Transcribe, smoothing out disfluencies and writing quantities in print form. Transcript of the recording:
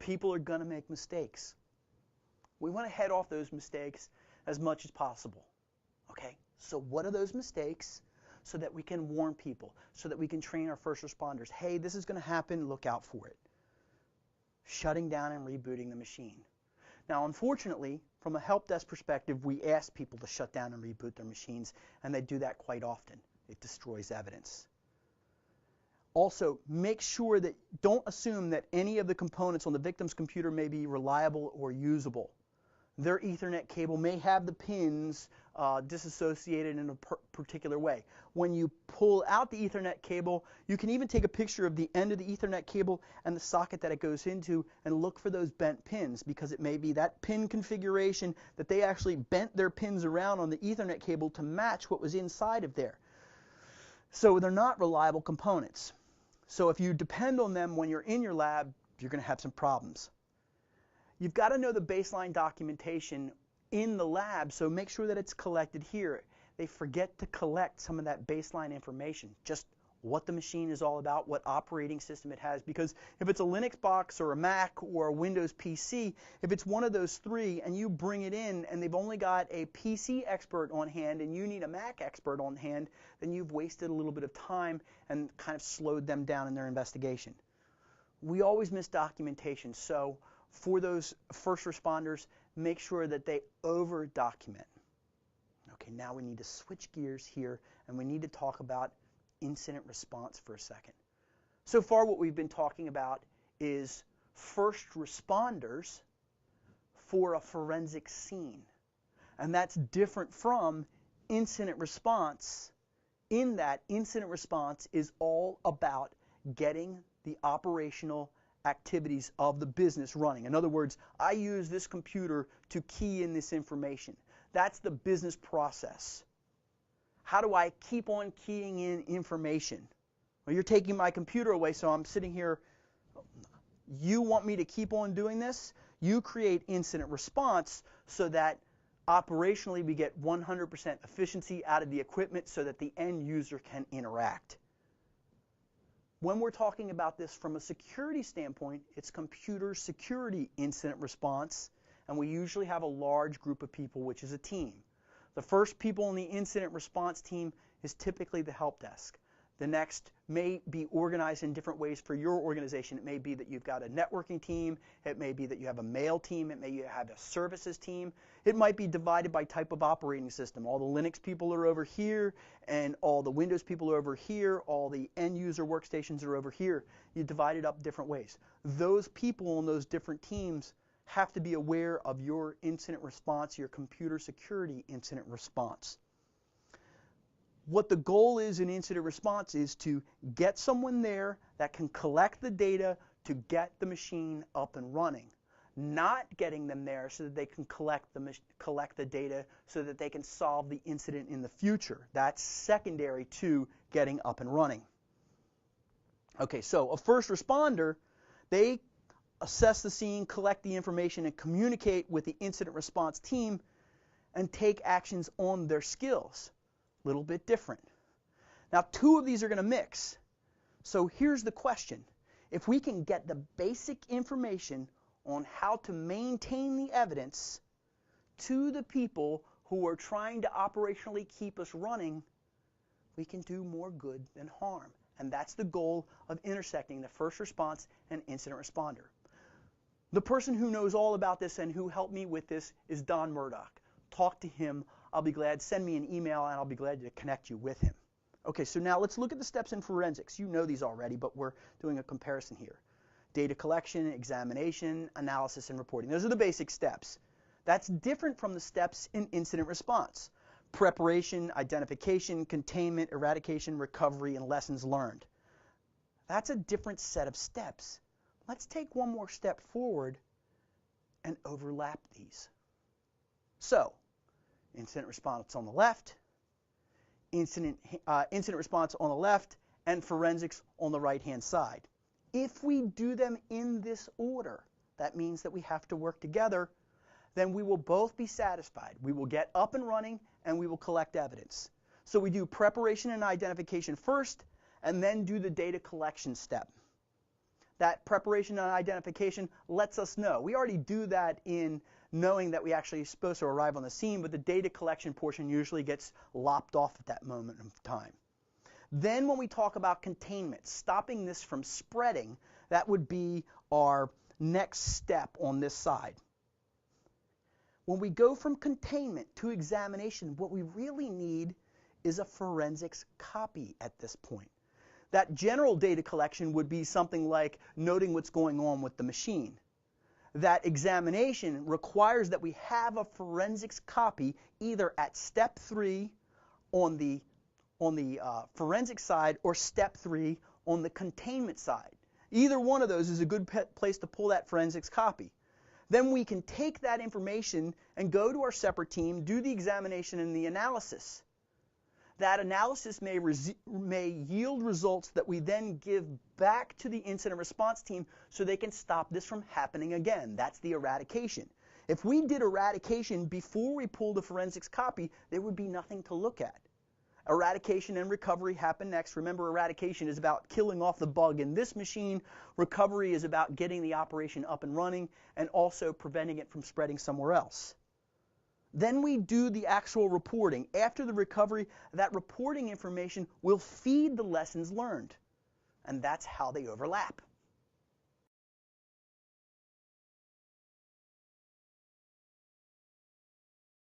People are going to make mistakes. We want to head off those mistakes as much as possible. Okay? So what are those mistakes? So that we can warn people, so that we can train our first responders. Hey, this is going to happen, look out for it. Shutting down and rebooting the machine. Now, unfortunately, from a help desk perspective, we ask people to shut down and reboot their machines, and they do that quite often. It destroys evidence. Also, make sure that don't assume that any of the components on the victim's computer may be reliable or usable. Their Ethernet cable may have the pins disassociated in a particular way. When you pull out the Ethernet cable, you can even take a picture of the end of the Ethernet cable and the socket that it goes into and look for those bent pins, because it may be that pin configuration that they actually bent their pins around on the Ethernet cable to match what was inside of there. So they're not reliable components. So if you depend on them when you're in your lab, you're going to have some problems. You've got to know the baseline documentation in the lab, so make sure that it's collected here. They forget to collect some of that baseline information, just what the machine is all about, what operating system it has, because if it's a Linux box or a Mac or a Windows PC, if it's one of those three and you bring it in and they've only got a PC expert on hand and you need a Mac expert on hand, then you've wasted a little bit of time and kind of slowed them down in their investigation. We always miss documentation, so for those first responders, make sure that they over-document. Okay, now we need to switch gears here, and we need to talk about incident response for a second. So far, what we've been talking about is first responders for a forensic scene. And that's different from incident response, in that incident response is all about getting the operational activities of the business running. In other words, I use this computer to key in this information. That's the business process. How do I keep on keying in information? Well, you're taking my computer away, so I'm sitting here. You want me to keep on doing this? You create incident response so that operationally we get 100% efficiency out of the equipment so that the end user can interact. When we're talking about this from a security standpoint, it's computer security incident response, and we usually have a large group of people, which is a team. The first people in the incident response team is typically the help desk. The next may be organized in different ways for your organization. It may be that you've got a networking team. It may be that you have a mail team. It may have a services team. It might be divided by type of operating system. All the Linux people are over here, and all the Windows people are over here. All the end user workstations are over here. You divide it up different ways. Those people in those different teams have to be aware of your incident response, your computer security incident response. What the goal is in incident response is to get someone there that can collect the data to get the machine up and running, not getting them there so that they can collect the data so that they can solve the incident in the future. That's secondary to getting up and running. Okay, so a first responder, they assess the scene, collect the information, and communicate with the incident response team and take actions on their skills. Little bit different. Now, two of these are going to mix. So here's the question. If we can get the basic information on how to maintain the evidence to the people who are trying to operationally keep us running, we can do more good than harm. And that's the goal of intersecting the first response and incident responder. The person who knows all about this and who helped me with this is Don Murdoch. Talk to him. I'll be glad. Send me an email, and I'll be glad to connect you with him. Okay, so now let's look at the steps in forensics. You know these already, but we're doing a comparison here. Data collection, examination, analysis, and reporting. Those are the basic steps. That's different from the steps in incident response. Preparation, identification, containment, eradication, recovery, and lessons learned. That's a different set of steps. Let's take one more step forward and overlap these. So, incident response on the left, incident response on the left, and forensics on the right-hand side. If we do them in this order, that means that we have to work together, then we will both be satisfied. We will get up and running, and we will collect evidence. So we do preparation and identification first, and then do the data collection step. That preparation and identification lets us know. We already do that in knowing that we actually are supposed to arrive on the scene, but the data collection portion usually gets lopped off at that moment of time. Then when we talk about containment, stopping this from spreading, that would be our next step on this side. When we go from containment to examination, what we really need is a forensics copy at this point. That general data collection would be something like noting what's going on with the machine. That examination requires that we have a forensics copy either at step 3 on the forensic side or step 3 on the containment side. Either one of those is a good place to pull that forensics copy. Then we can take that information and go to our separate team, do the examination and the analysis. That analysis may yield results that we then give back to the incident response team so they can stop this from happening again. That's the eradication. If we did eradication before we pulled the forensics copy, there would be nothing to look at. Eradication and recovery happen next. Remember, eradication is about killing off the bug in this machine. Recovery is about getting the operation up and running and also preventing it from spreading somewhere else. Then we do the actual reporting. After the recovery, that reporting information will feed the lessons learned. And that's how they overlap.